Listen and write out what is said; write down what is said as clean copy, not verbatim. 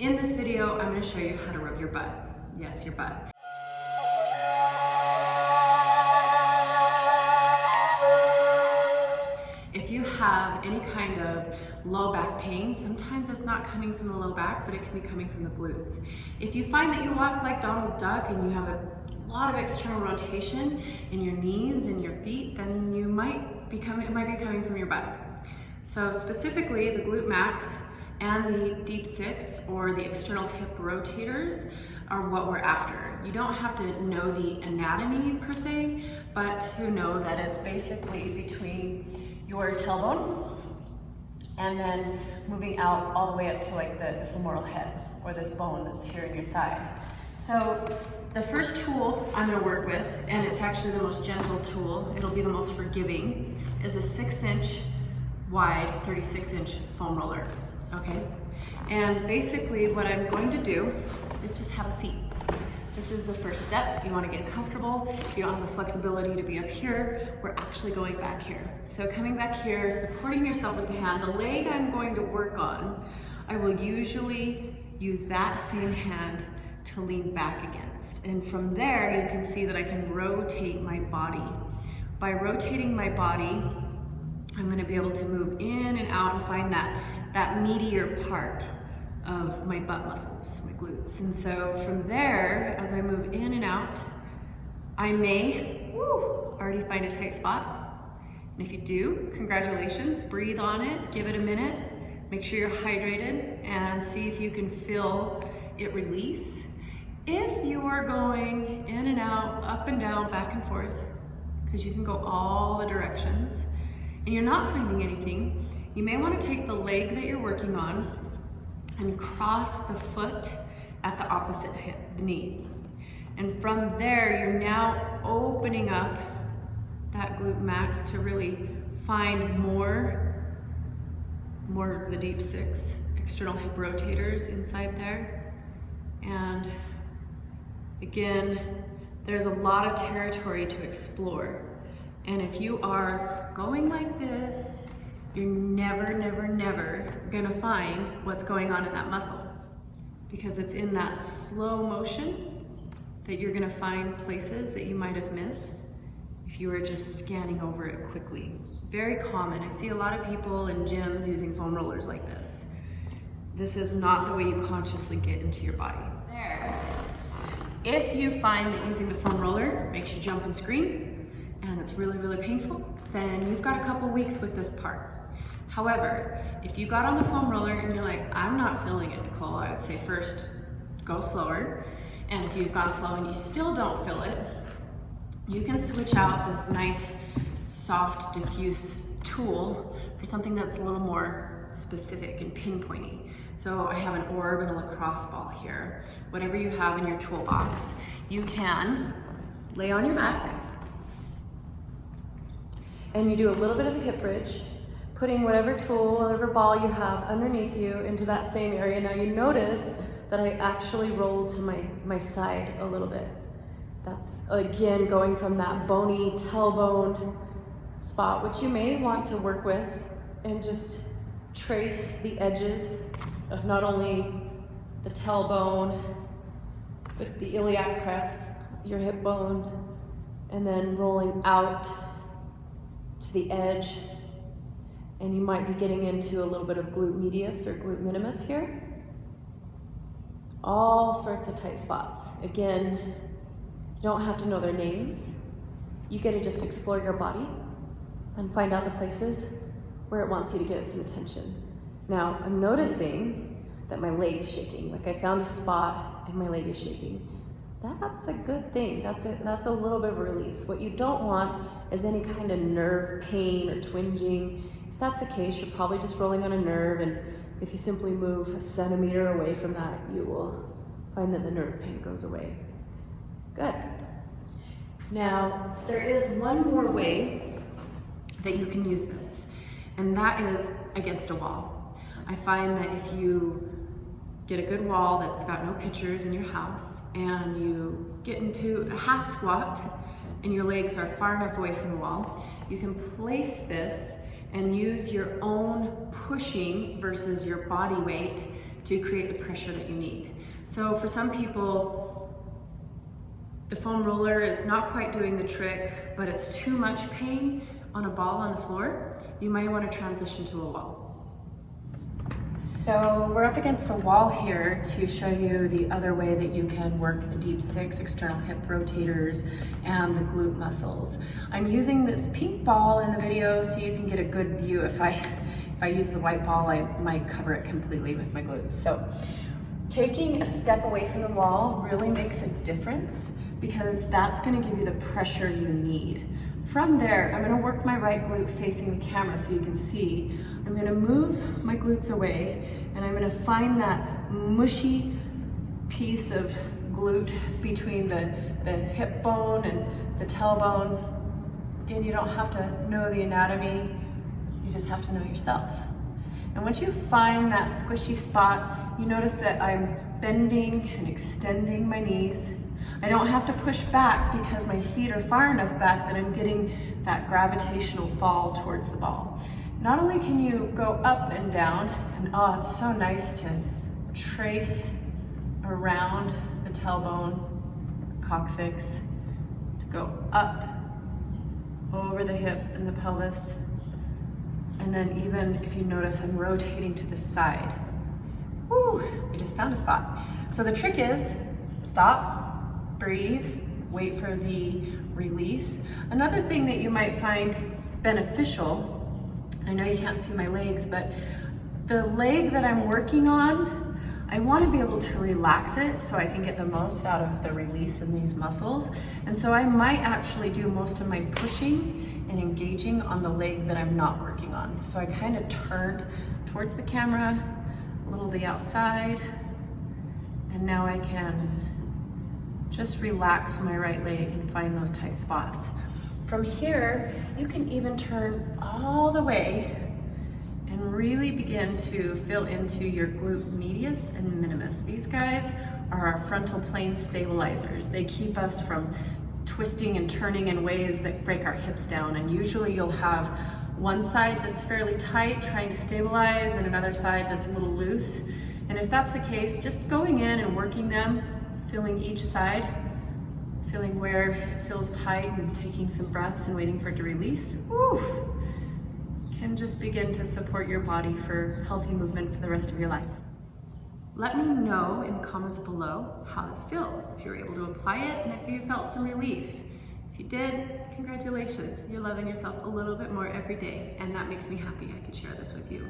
In this video, I'm going to show you how to rub your butt. Yes, your butt. If you have any kind of low back pain, sometimes it's not coming from the low back, but it can be coming from the glutes. If you find that you walk like Donald Duck and you have a lot of external rotation in your knees and your feet, then it might be coming from your butt. So specifically, the glute max and the deep six, or the external hip rotators, are what we're after. You don't have to know the anatomy per se, but to know that it's basically between your tailbone and then moving out all the way up to like the femoral head, or this bone that's here in your thigh. So the first tool I'm going to work with, and it's actually the most gentle tool, it'll be the most forgiving, is a 6-inch wide 36-inch foam roller. Okay, and basically what I'm going to do is just have a seat. This is the first step. You want to get comfortable. If you don't have the flexibility to be up here, we're actually going back here. So coming back here, supporting yourself with the hand. The leg I'm going to work on, I will usually use that same hand to lean back against. And from there, you can see that I can rotate my body. By rotating my body, I'm going to be able to move in and out and find that meatier part of my butt muscles, my glutes. And so from there, as I move in and out, I may already find a tight spot. And if you do, congratulations, breathe on it, give it a minute, make sure you're hydrated, and see if you can feel it release. If you are going in and out, up and down, back and forth, because you can go all the directions, and you're not finding anything, you may want to take the leg that you're working on and cross the foot at the opposite hip, the knee. And from there, you're now opening up that glute max to really find more of the deep six, external hip rotators inside there. And again, there's a lot of territory to explore. And if you are going like this, you're never gonna find what's going on in that muscle, because it's in that slow motion that you're gonna find places that you might have missed if you were just scanning over it quickly. Very common. I see a lot of people in gyms using foam rollers like this. This is not the way you consciously get into your body. There. If you find that using the foam roller makes you jump and scream, and it's really painful, then you've got a couple weeks with this part. However, if you got on the foam roller and you're like, I'm not feeling it, Nicole, I would say first, go slower. And if you've gone slow and you still don't feel it, you can switch out this nice, soft, diffuse tool for something that's a little more specific and pinpointy. So I have an orb and a lacrosse ball here. Whatever you have in your toolbox, you can lay on your back, and you do a little bit of a hip bridge, putting whatever tool, whatever ball you have underneath you into that same area. Now you notice that I actually roll to my side a little bit. That's, again, going from that bony tailbone spot, which you may want to work with, and just trace the edges of not only the tailbone, but the iliac crest, your hip bone, and then rolling out to the edge. And you might be getting into a little bit of glute medius or glute minimus here. All sorts of tight spots. Again, you don't have to know their names. You get to just explore your body and find out the places where it wants you to give it some attention. Now, I'm noticing that my leg's shaking. Like I found a spot and my leg is shaking. That's a good thing. That's a little bit of a release. What you don't want is any kind of nerve pain or twinging. If that's the case, you're probably just rolling on a nerve, and if you simply move a centimeter away from that, you will find that the nerve pain goes away. Good. Now, there is one more way that you can use this, and that is against a wall. I find that if you get a good wall that's got no pictures in your house, and you get into a half squat, and your legs are far enough away from the wall, you can place this and use your own pushing versus your body weight to create the pressure that you need. So for some people, the foam roller is not quite doing the trick, but it's too much pain on a ball on the floor. You might want to transition to a wall. So we're up against the wall here to show you the other way that you can work the deep six, external hip rotators, and the glute muscles. I'm using this pink ball in the video so you can get a good view. If I use the white ball, I might cover it completely with my glutes. So taking a step away from the wall really makes a difference because that's going to give you the pressure you need. From there, I'm going to work my right glute facing the camera so you can see. I'm going to move my glutes away and I'm going to find that mushy piece of glute between the hip bone and the tailbone. Again, you don't have to know the anatomy, you just have to know yourself. And once you find that squishy spot, you notice that I'm bending and extending my knees. I don't have to push back because my feet are far enough back that I'm getting that gravitational fall towards the ball. Not only can you go up and down, and oh, it's so nice to trace around the tailbone, coccyx, to go up over the hip and the pelvis. And then even if you notice, I'm rotating to the side. Woo, we just found a spot. So the trick is stop, breathe, wait for the release. Another thing that you might find beneficial, I know you can't see my legs, but the leg that I'm working on, I want to be able to relax it so I can get the most out of the release in these muscles. And so I might actually do most of my pushing and engaging on the leg that I'm not working on. So I kind of turned towards the camera, a little to the outside, and now I can just relax my right leg and find those tight spots. From here, you can even turn all the way and really begin to fill into your glute medius and minimus. These guys are our frontal plane stabilizers. They keep us from twisting and turning in ways that break our hips down. And usually you'll have one side that's fairly tight, trying to stabilize, and another side that's a little loose. And if that's the case, just going in and working them, feeling each side, feeling where it feels tight and taking some breaths and waiting for it to release, woo, can just begin to support your body for healthy movement for the rest of your life. Let me know in the comments below how this feels, if you were able to apply it and if you felt some relief. If you did, congratulations, you're loving yourself a little bit more every day, and that makes me happy I could share this with you.